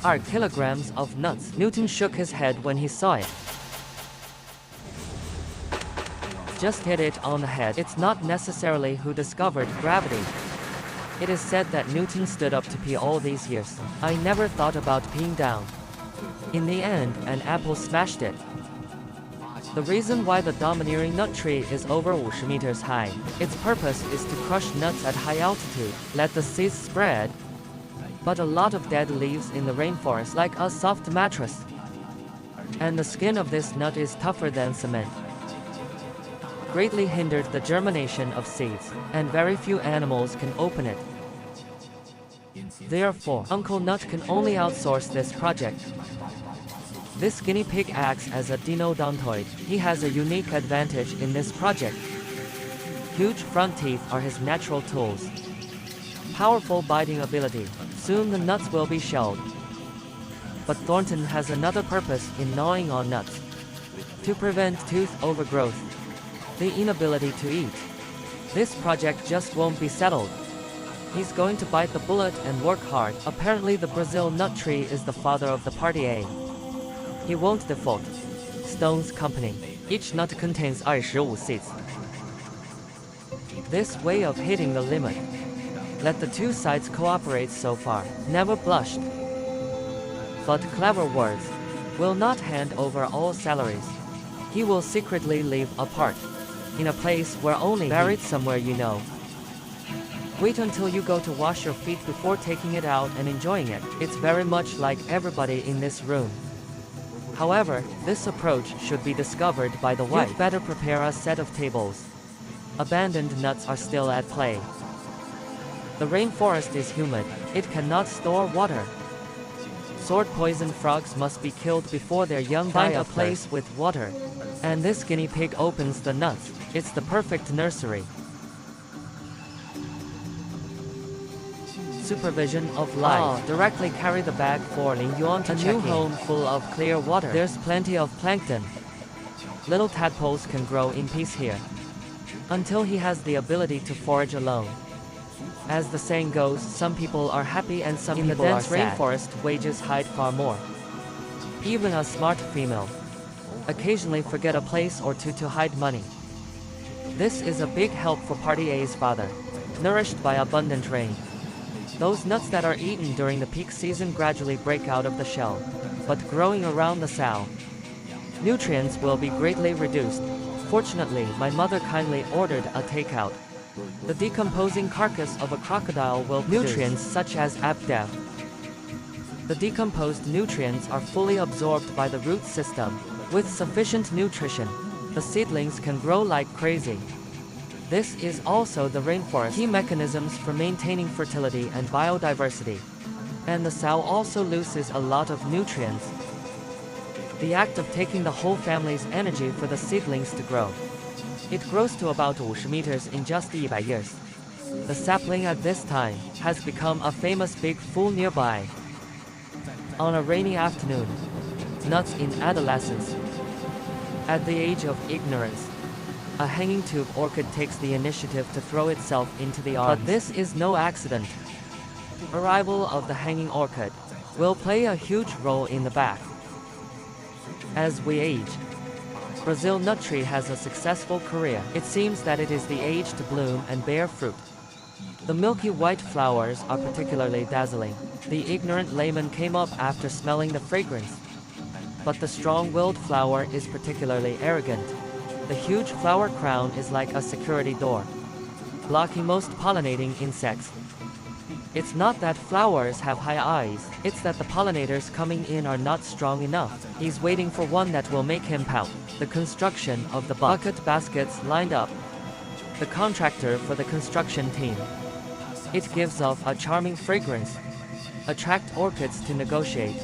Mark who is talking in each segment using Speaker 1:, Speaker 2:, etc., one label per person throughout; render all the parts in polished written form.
Speaker 1: are kilograms of nuts. Newton shook his head when he saw it. Just hit it on the head. It's not necessarily who discovered gravity. It is said that Newton stood up to pee all these years. I never thought about peeing down. In the end, an apple smashed it. The reason why the domineering nut tree is over 50 meters high, its purpose is to crush nuts at high altitude, let the seeds spread. But a lot of dead leaves in the rainforest like a soft mattress. And the skin of this nut is tougher than cement. Greatly hindered the germination of seeds, and very few animals can open it. Therefore, Uncle Nut can only outsource this project. This guinea pig acts as a dinodontoid. He has a unique advantage in this project. Huge front teeth are his natural tools. Powerful biting ability. Soon the nuts will be shelled. But Thornton has another purpose in gnawing on nuts. To prevent tooth overgrowth. The inability to eat. This project just won't be settled. He's going to bite the bullet and work hard. Apparently the Brazil nut tree is the father of the party A. He won't default. Stone's company. Each nut contains 25 seeds. This way of hitting the limit. Let the two sides cooperate so far. Never blushed. But clever words. Will not hand over all salaries. He will secretly leave a part. In a place where only buried somewhere you know. Wait until you go to wash your feet before taking it out and enjoying it. It's very much like everybody in this room. However, this approach should be discovered by the wife. You'd better prepare a set of tables. Abandoned nuts are still at play. The rainforest is humid. It cannot store water. Sword-poisoned frogs must be killed before their young die. Find a place with water. And this guinea pig opens the nuts. It's the perfect nursery. Supervision of life. Directly carry the bag for Lin Yuan to check in. A new home full of clear water. There's plenty of plankton. Little tadpoles can grow in peace here. Until he has the ability to forage alone. As the saying goes, some people are happy and some people are sad. In the dense rainforest, wages hide far more. Even a smart female occasionally forget a place or two to hide money. This is a big help for Party A's father, nourished by abundant rain. Those nuts that are eaten during the peak season gradually break out of the shell, but growing around the sow, nutrients will be greatly reduced. Fortunately, my mother kindly ordered a takeout. The decomposing carcass of a crocodile will produce nutrients such as ABDEF. The decomposed nutrients are fully absorbed by the root system. With sufficient nutrition, the seedlings can grow like crazy. This is also the rainforest key mechanisms for maintaining fertility and biodiversity. And the sow also loses a lot of nutrients. The act of taking the whole family's energy for the seedlings to grow. It grows to about 50 meters in just 100 years. The sapling at this time has become a famous big fool nearby. On a rainy afternoon, nuts in adolescence. At the age of ignorance, a hanging tube orchid takes the initiative to throw itself into the arms. But this is no accident. Arrival of the hanging orchid will play a huge role in the back. As we age, Brazil nut tree has a successful career. It seems that it is the age to bloom and bear fruit. The milky white flowers are particularly dazzling. The ignorant layman came up after smelling the fragrance. But the strong-willed flower is particularly arrogant. The huge flower crown is like a security door, blocking most pollinating insects. It's not that flowers have high eyes, it's that the pollinators coming in are not strong enough. He's waiting for one that will make him pout. The construction of the bucket baskets lined up. The contractor for the construction team. It gives off a charming fragrance. Attract orchids to negotiate.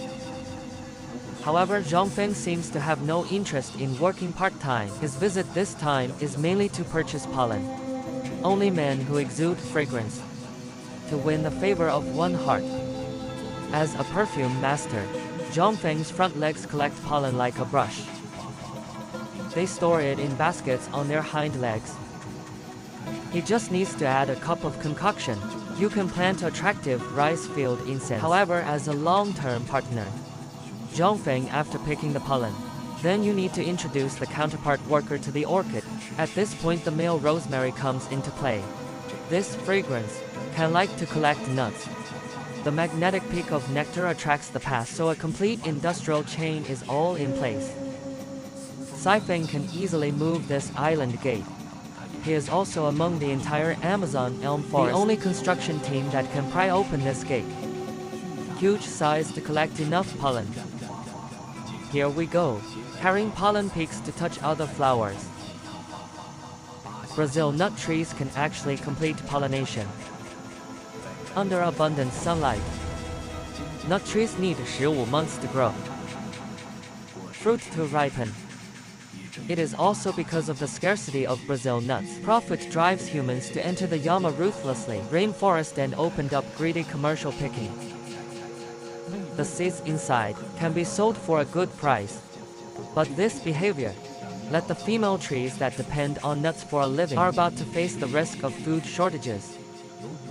Speaker 1: However, Zhongfeng seems to have no interest in working part-time. His visit this time is mainly to purchase pollen. Only men who exude fragrance. To win the favor of one heart. As a perfume master, Zhongfeng's front legs collect pollen like a brush. They store it in baskets on their hind legs. He just needs to add a cup of concoction. You can plant attractive rice field incense, however, as a long-term partner. Zhongfeng after picking the pollen. Then you need to introduce the counterpart worker to the orchid. At this point the male rosemary comes into play. This fragrance can like to collect nuts. The magnetic peak of nectar attracts the past, so a complete industrial chain is all in place. Saifeng can easily move this island gate. He is also among the entire Amazon elm forest, the only construction team that can pry open this gate. Huge size to collect enough pollen. Here we go, carrying pollen peaks to touch other flowers. Brazil nut trees can actually complete pollination under abundant sunlight. Nut trees need 15 months to grow, fruit to ripen. It is also because of the scarcity of Brazil nuts. Profit drives humans to enter the Yama ruthlessly, rainforest, and opened up greedy commercial picking. The seeds inside can be sold for a good price. But this behavior, let the female trees that depend on nuts for a living, are about to face the risk of food shortages.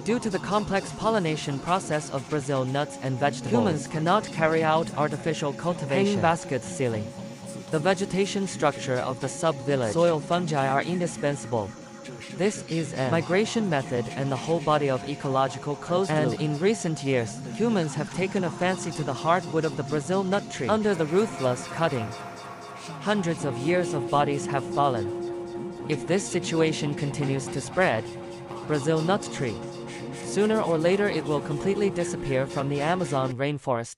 Speaker 1: Due to the complex pollination process of Brazil nuts and vegetables, humans cannot carry out artificial cultivation. Hanging baskets ceiling. The vegetation structure of the sub-village soil fungi are indispensable. This is a migration method and the whole body of ecological closed loop. And in recent years, humans have taken a fancy to the hardwood of the Brazil nut tree. Under the ruthless cutting, hundreds of years of bodies have fallen. If this situation continues to spread, Brazil nut tree, sooner or later it will completely disappear from the Amazon rainforest.